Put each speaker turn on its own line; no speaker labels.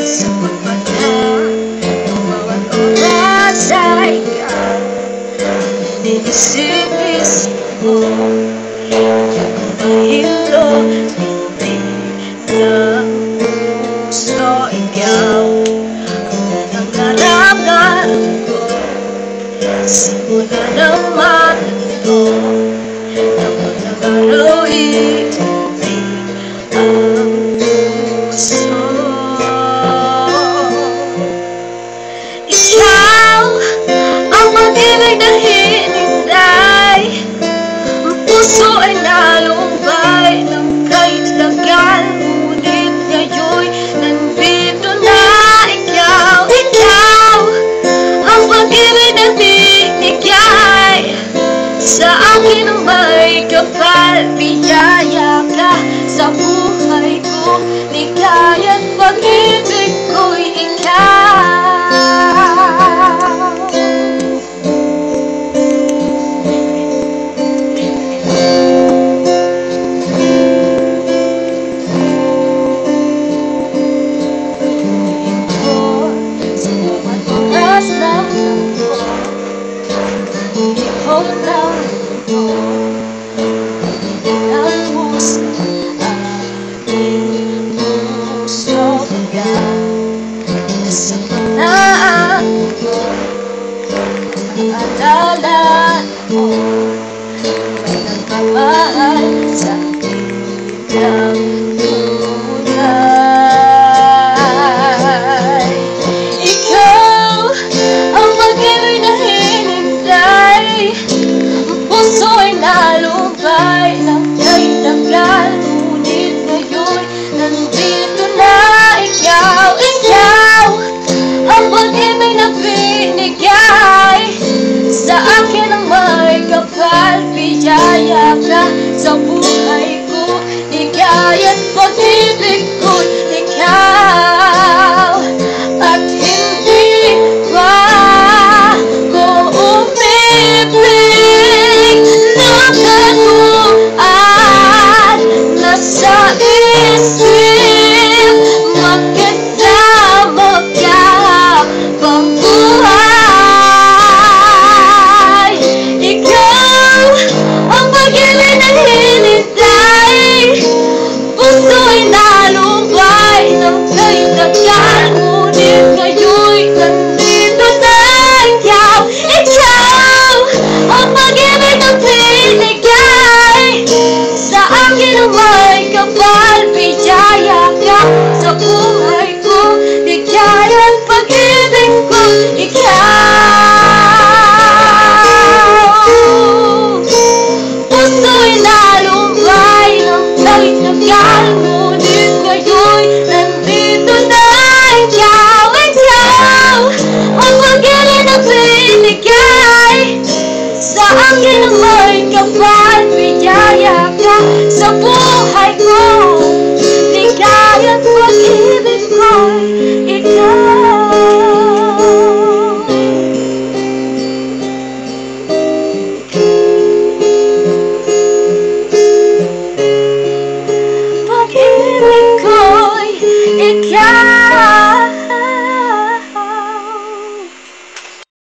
Sa pagmata ng bawat oras ay ikaw iniisip-isip ko. Mahilo, hindi lang gusto ikaw ang narangan ko. Simula naman ito na magkakaroon hindi ang gusto. Ikaw ang pag-ibig na hinintay, ang puso ay nalumbay ng kahit tagal, ngunit ngayon'y nandito na ikaw. Ikaw ang pag-ibig na binigay sa akin ng may kapal. Biyaya ka sa buhay ko, ligaya't pag-ibig ko'y ikaw. Ikaw lang ito ang puso aking gusto bigyan. Sa panaan ko, maaalala mo, may nagmamahal sa akin ng tunay. Ikaw ang pag-ibig na hinintay, ang puso ay nalumbay ng kahit tagal, ngunit ngayon nandito na ikaw. Ikaw ang pag-ibig na binigay sa akin ng may kapal. Biyaya ka sa buhay ko, ligaya't pag-ibig ko'y ikaw. At hindi pa ko umibig na kaguan, nasa isip magkasama ka pang buhay. Ikaw ang pag-ibig na hinintay, puso'y nalumbay ng kahit tagal, ngunit ngayon'y nandito na ikaw. Ikaw ang pag-ibig na binigay sa akin ng may kapal. Biyaya ka sa buhay ko, ligaya't pag-ibig ko ikaw. Puso'y nalumbay ng kahit tagal, ngunit ngayon'y nandito na ikaw. Ikaw ang pag-ibig na binigay sa akin ng may kapal. Biyaya ka sa buhay